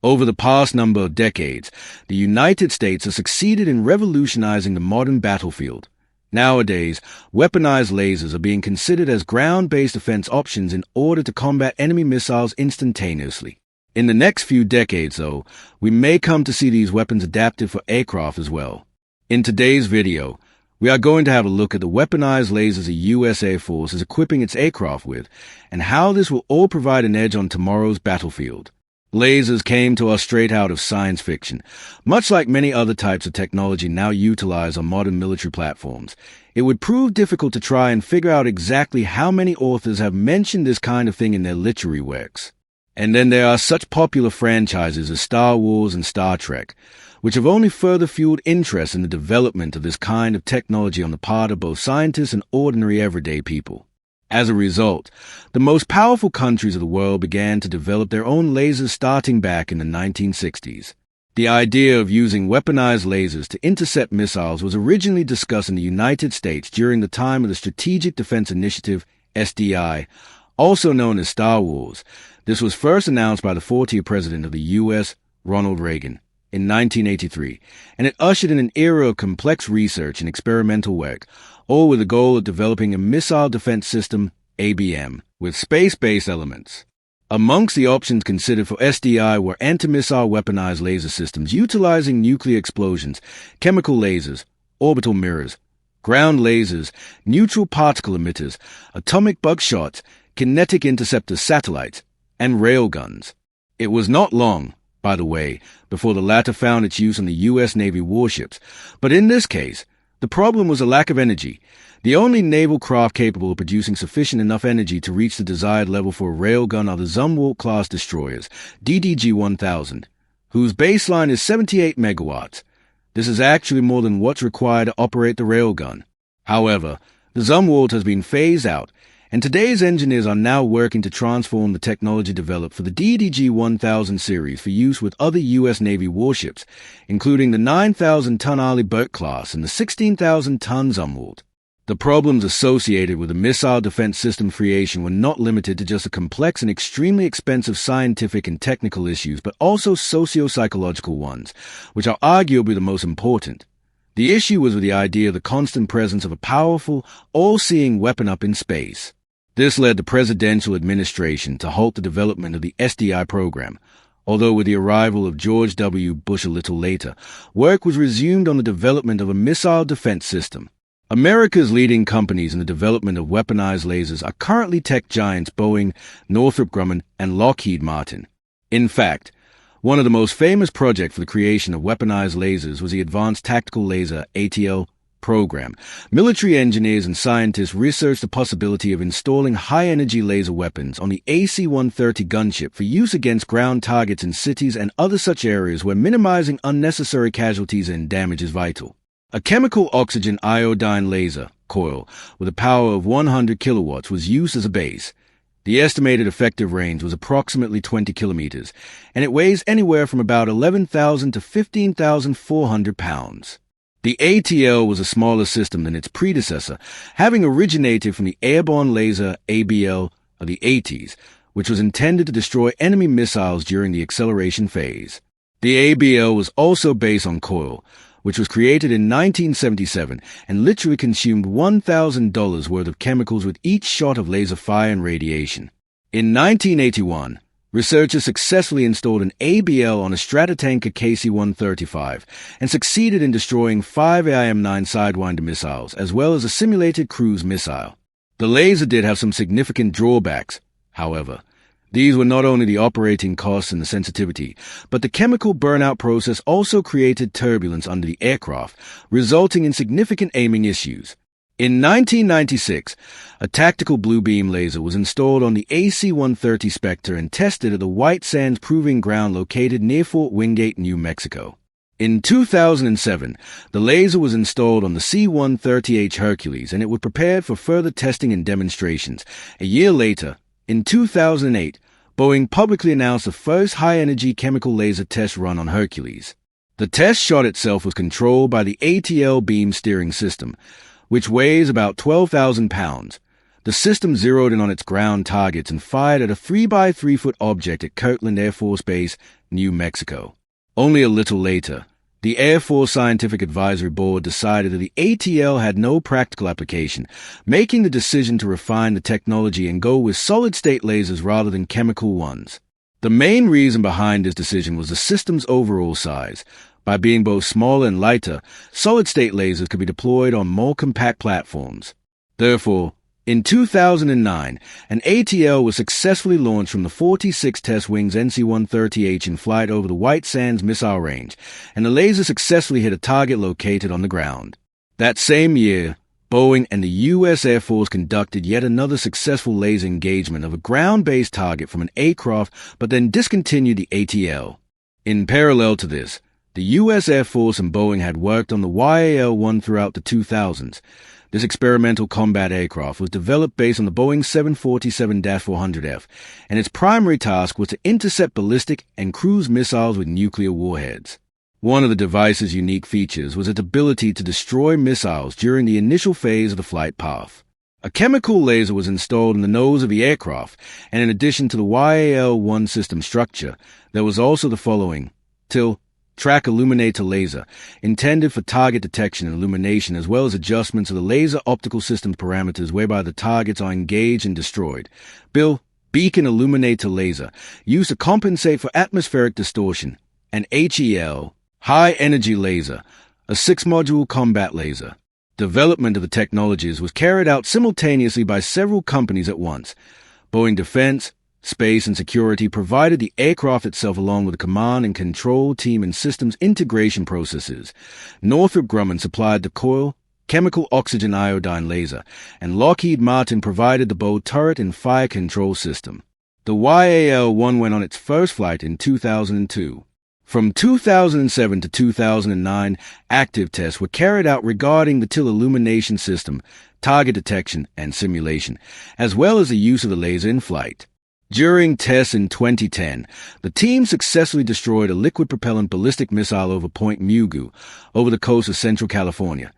Over the past number of decades, the United States has succeeded in revolutionizing the modern battlefield. Nowadays, weaponized lasers are being considered as ground-based defense options in order to combat enemy missiles instantaneously. In the next few decades, though, we may come to see these weapons adapted for aircraft as well. In today's video, we are going to have a look at the weaponized lasers the U.S. Air Force is equipping its aircraft with, and how this will all provide an edge on tomorrow's battlefield. Lasers came to us straight out of science fiction. Much like many other types of technology now utilized on modern military platforms, it would prove difficult to try and figure out exactly how many authors have mentioned this kind of thing in their literary works. And then there are such popular franchises as Star Wars and Star Trek, which have only further fueled interest in the development of this kind of technology on the part of both scientists and ordinary everyday people. As a result, the most powerful countries of the world began to develop their own lasers starting back in the 1960s. The idea of using weaponized lasers to intercept missiles was originally discussed in the United States during the time of the Strategic Defense Initiative, SDI, also known as Star Wars. This was first announced by the 40th President of the U.S., Ronald Reagan, in 1983, and it ushered in an era of complex research and experimental work, all with the goal of developing a missile defense system, ABM, with space-based elements. Amongst the options considered for SDI were anti-missile weaponized laser systems utilizing nuclear explosions, chemical lasers, orbital mirrors, ground lasers, neutral particle emitters, atomic buckshots, kinetic interceptor satellites, and railguns. It was not long, by the way, before the latter found its use on the U.S. Navy warships, but in this case, the problem was a lack of energy. The only naval craft capable of producing sufficient enough energy to reach the desired level for a railgun are the Zumwalt-class destroyers, DDG-1000, whose baseline is 78 megawatts. This is actually more than what's required to operate the railgun. However, the Zumwalt has been phased out, and today's engineers are now working to transform the technology developed for the DDG-1000 series for use with other U.S. Navy warships, including the 9,000-ton Arleigh Burke class and the 16,000-ton Zumwalt. The problems associated with the missile defense system creation were not limited to just the complex and extremely expensive scientific and technical issues, but also socio-psychological ones, which are arguably the most important. The issue was with the idea of the constant presence of a powerful, all-seeing weapon up in space. This led the presidential administration to halt the development of the SDI program, although with the arrival of George W. Bush a little later, work was resumed on the development of a missile defense system. America's leading companies in the development of weaponized lasers are currently tech giants Boeing, Northrop Grumman, and Lockheed Martin. In fact, one of the most famous projects for the creation of weaponized lasers was the Advanced Tactical Laser, ATL, program. Military engineers and scientists researched the possibility of installing high-energy laser weapons on the AC-130 gunship for use against ground targets in cities and other such areas where minimizing unnecessary casualties and damage is vital. A chemical oxygen iodine laser, coil, with a power of 100 kilowatts was used as a base. The estimated effective range was approximately 20 kilometers, and it weighs anywhere from about 11,000 to 15,400 pounds. The ATL was a smaller system than its predecessor, having originated from the airborne laser ABL of the 80s, which was intended to destroy enemy missiles during the acceleration phase. The ABL was also based on coil, which was created in 1977 and literally consumed $1,000 worth of chemicals with each shot of laser fire and radiation. In 1981, researchers successfully installed an ABL on a Stratotanker KC-135 and succeeded in destroying 5 AIM-9 Sidewinder missiles, as well as a simulated cruise missile. The laser did have some significant drawbacks, however. These were not only the operating costs and the sensitivity, but the chemical burnout process also created turbulence under the aircraft, resulting in significant aiming issues. In 1996, a tactical blue beam laser was installed on the AC-130 Spectre and tested at the White Sands Proving Ground located near Fort Wingate, New Mexico. In 2007, the laser was installed on the C-130H Hercules and it was prepared for further testing and demonstrations. A year later, in 2008, Boeing publicly announced the first high-energy chemical laser test run on Hercules. The test shot itself was controlled by the ATL beam steering system, which weighs about 12,000 pounds. The system zeroed in on its ground targets and fired at a 3-by-3-foot object at Kirtland Air Force Base, New Mexico. Only a little later, the Air Force Scientific Advisory Board decided that the ATL had no practical application, making the decision to refine the technology and go with solid-state lasers rather than chemical ones. The main reason behind this decision was the system's overall size. By being both smaller and lighter, solid-state lasers could be deployed on more compact platforms. Therefore, in 2009, an ATL was successfully launched from the 46 Test Wings NC-130H in flight over the White Sands Missile Range, and the laser successfully hit a target located on the ground. That same year, Boeing and the U.S. Air Force conducted yet another successful laser engagement of a ground-based target from an aircraft, but then discontinued the ATL. In parallel to this, the U.S. Air Force and Boeing had worked on the YAL-1 throughout the 2000s. This experimental combat aircraft was developed based on the Boeing 747-400F, and its primary task was to intercept ballistic and cruise missiles with nuclear warheads. One of the device's unique features was its ability to destroy missiles during the initial phase of the flight path. A chemical laser was installed in the nose of the aircraft, and in addition to the YAL-1 system structure, there was also the following: track illuminator laser, intended for target detection and illumination, as well as adjustments of the laser optical system parameters whereby the targets are engaged and destroyed. Beacon illuminator laser, used to compensate for atmospheric distortion. And HEL, high energy laser, a 6-module combat laser. Development of the technologies was carried out simultaneously by several companies at once. Boeing Defense, Space and Security provided the aircraft itself along with the command and control team and systems integration processes. Northrop Grumman supplied the coil, chemical oxygen iodine laser, and Lockheed Martin provided the bow turret and fire control system. The YAL-1 went on its first flight in 2002. From 2007 to 2009, active tests were carried out regarding the TIL illumination system, target detection, and simulation, as well as the use of the laser in flight. During tests in 2010, the team successfully destroyed a liquid propellant ballistic missile over Point Mugu, over the coast of Central California.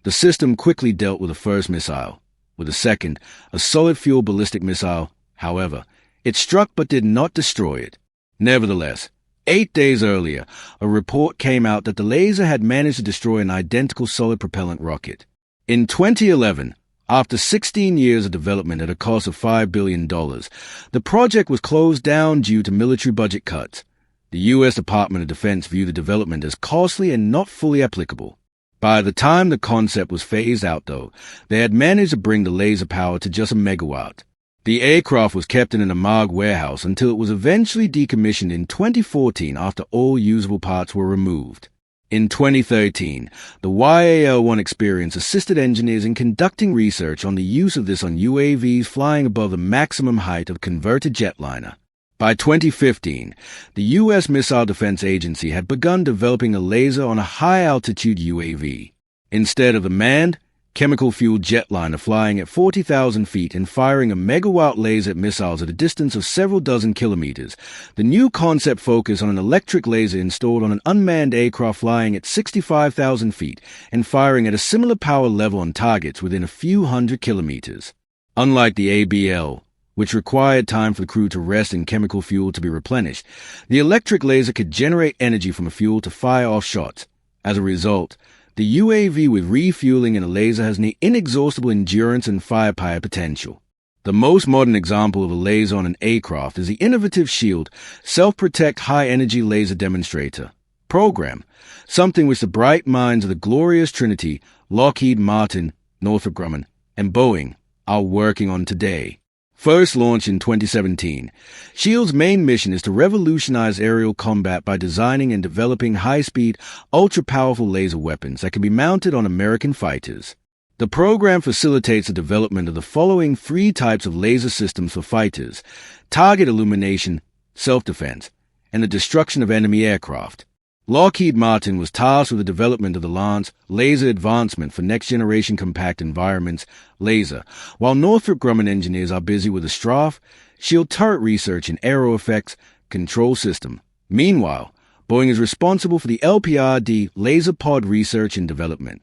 The system quickly dealt with the first missile. With the second, a solid fuel ballistic missile, however, it struck but did not destroy it. Nevertheless, 8 days earlier, a report came out that the laser had managed to destroy an identical solid propellant rocket. In 2011, after 16 years of development at a cost of $5 billion, the project was closed down due to military budget cuts. The U.S. Department of Defense viewed the development as costly and not fully applicable. By the time the concept was phased out, though, they had managed to bring the laser power to just a megawatt. The aircraft was kept in an Amag warehouse until it was eventually decommissioned in 2014 after all usable parts were removed. In 2013, the YAL-1 experience assisted engineers in conducting research on the use of this on UAVs flying above the maximum height of a converted jetliner. By 2015, the U.S. Missile Defense Agency had begun developing a laser on a high-altitude UAV. Instead of a manned, chemical-fueled jetliner flying at 40,000 feet and firing a megawatt laser at missiles at a distance of several dozen kilometers, the new concept focused on an electric laser installed on an unmanned aircraft flying at 65,000 feet and firing at a similar power level on targets within a few hundred kilometers. Unlike the ABL, which required time for the crew to rest and chemical fuel to be replenished, the electric laser could generate energy from a fuel to fire off shots. As a result, the UAV with refueling and a laser has near inexhaustible endurance and firepower potential. The most modern example of a laser on an aircraft is the innovative SHIELD Self-Protect High-Energy Laser Demonstrator program, something which the bright minds of the glorious Trinity, Lockheed Martin, Northrop Grumman, and Boeing are working on today. First launched in 2017, SHIELD's main mission is to revolutionize aerial combat by designing and developing high-speed, ultra-powerful laser weapons that can be mounted on American fighters. The program facilitates the development of the following 3 types of laser systems for fighters: target illumination, self-defense, and the destruction of enemy aircraft. Lockheed Martin was tasked with the development of the Lance laser advancement for next-generation compact environments, laser, while Northrop Grumman engineers are busy with the Straf, SHIELD turret research and aero effects control system. Meanwhile, Boeing is responsible for the LPRD laser pod research and development.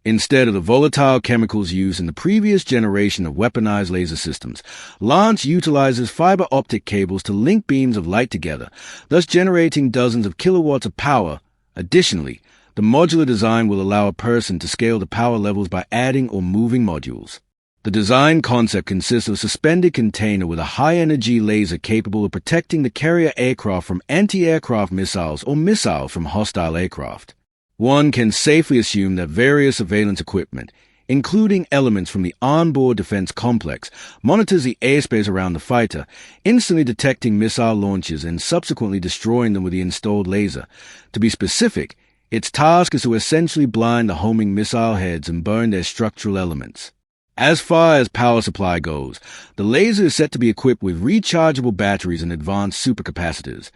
Instead of the volatile chemicals used in the previous generation of weaponized laser systems, Lance utilizes fiber optic cables to link beams of light together, thus generating dozens of kilowatts of power. Additionally, the modular design will allow a person to scale the power levels by adding or moving modules. The design concept consists of a suspended container with a high-energy laser capable of protecting the carrier aircraft from anti-aircraft missiles or missiles from hostile aircraft. One can safely assume that various surveillance equipment, including elements from the onboard defense complex, monitors the airspace around the fighter, instantly detecting missile launches and subsequently destroying them with the installed laser. To be specific, its task is to essentially blind the homing missile heads and burn their structural elements. As far as power supply goes, the laser is set to be equipped with rechargeable batteries and advanced supercapacitors.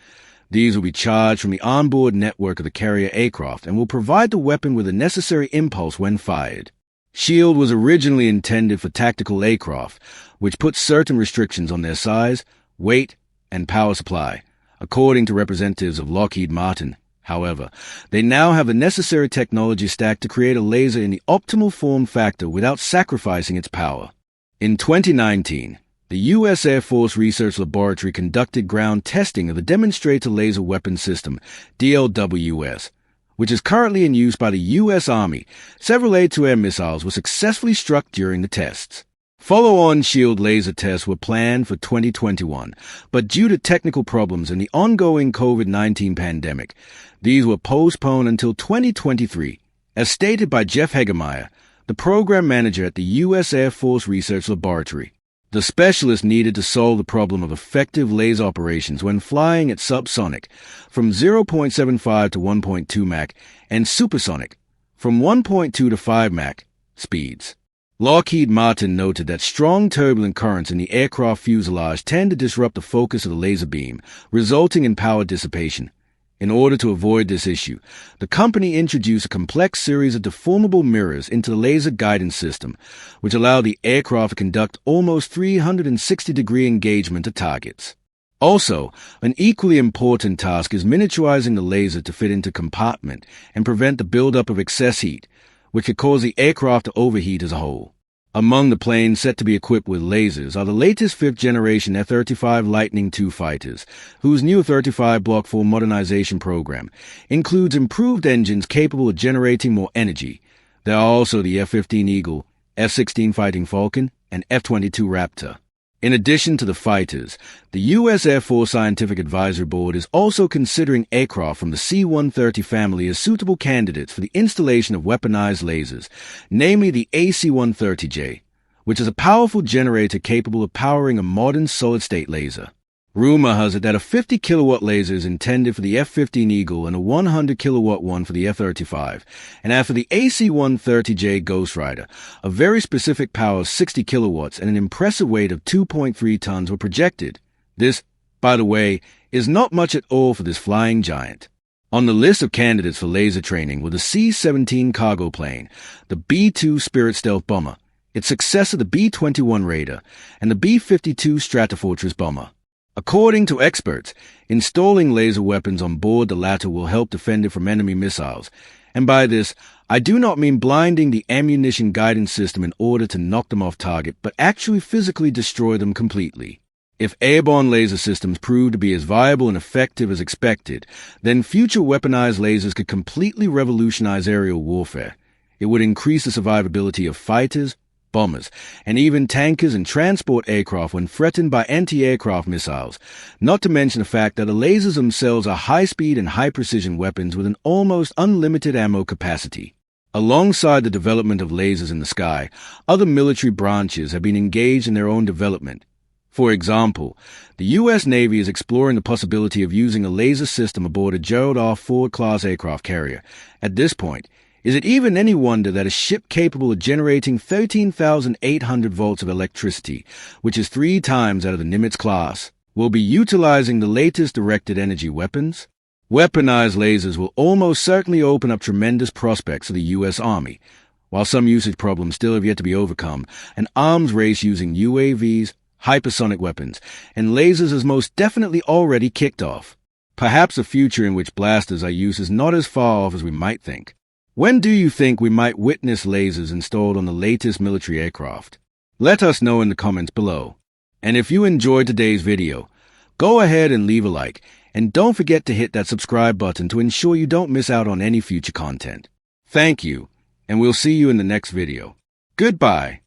These will be charged from the onboard network of the carrier aircraft and will provide the weapon with the necessary impulse when fired. SHIELD was originally intended for tactical aircraft, which put certain restrictions on their size, weight, and power supply, according to representatives of Lockheed Martin. However, they now have the necessary technology stack to create a laser in the optimal form factor without sacrificing its power. In 2019, the U.S. Air Force Research Laboratory conducted ground testing of the Demonstrator Laser Weapon System, DLWS, which is currently in use by the U.S. Army. Several air-to-air missiles were successfully struck during the tests. Follow-on SHIELD laser tests were planned for 2021, but due to technical problems and the ongoing COVID-19 pandemic, these were postponed until 2023. As stated by Jeff Hegemeyer, the program manager at the U.S. Air Force Research Laboratory, the specialist needed to solve the problem of effective laser operations when flying at subsonic from 0.75 to 1.2 Mach and supersonic from 1.2 to 5 Mach speeds. Lockheed Martin noted that strong turbulent currents in the aircraft fuselage tend to disrupt the focus of the laser beam, resulting in power dissipation. In order to avoid this issue, the company introduced a complex series of deformable mirrors into the laser guidance system, which allow the aircraft to conduct almost 360-degree engagement at targets. Also, an equally important task is miniaturizing the laser to fit into compartment and prevent the buildup of excess heat, which could cause the aircraft to overheat as a whole. Among the planes set to be equipped with lasers are the latest fifth-generation F-35 Lightning II fighters, whose new F-35 Block 4 modernization program includes improved engines capable of generating more energy. There are also the F-15 Eagle, F-16 Fighting Falcon, and F-22 Raptor. In addition to the fighters, the U.S. Air Force Scientific Advisory Board is also considering aircraft from the C-130 family as suitable candidates for the installation of weaponized lasers, namely the AC-130J, which is a powerful generator capable of powering a modern solid-state laser. Rumor has it that a 50-kilowatt laser is intended for the F-15 Eagle and a 100-kilowatt one for the F-35, and after the AC-130J Ghost Rider, a very specific power of 60 kilowatts and an impressive weight of 2.3 tons were projected. This, by the way, is not much at all for this flying giant. On the list of candidates for laser training were the C-17 cargo plane, the B-2 Spirit stealth bomber, its successor the B-21 Raider, and the B-52 Stratofortress bomber. According to experts, installing laser weapons on board the latter will help defend it from enemy missiles, and by this, I do not mean blinding the ammunition guidance system in order to knock them off target, but actually physically destroy them completely. If airborne laser systems prove to be as viable and effective as expected, then future weaponized lasers could completely revolutionize aerial warfare. It would increase the survivability of fighters, bombers, and even tankers and transport aircraft when threatened by anti-aircraft missiles, not to mention the fact that the lasers themselves are high-speed and high-precision weapons with an almost unlimited ammo capacity. Alongside the development of lasers in the sky, other military branches have been engaged in their own development. For example, the U.S. Navy is exploring the possibility of using a laser system aboard a Gerald R. Ford-class aircraft carrier. At this point, is it even any wonder that a ship capable of generating 13,800 volts of electricity, which is 3 times out of the Nimitz class, will be utilizing the latest directed energy weapons? Weaponized lasers will almost certainly open up tremendous prospects for the U.S. Army. While some usage problems still have yet to be overcome, an arms race using UAVs, hypersonic weapons, and lasers is most definitely already kicked off. Perhaps a future in which blasters are used is not as far off as we might think. When do you think we might witness lasers installed on the latest military aircraft? Let us know in the comments below. And if you enjoyed today's video, go ahead and leave a like, and don't forget to hit that subscribe button to ensure you don't miss out on any future content. Thank you, and we'll see you in the next video. Goodbye.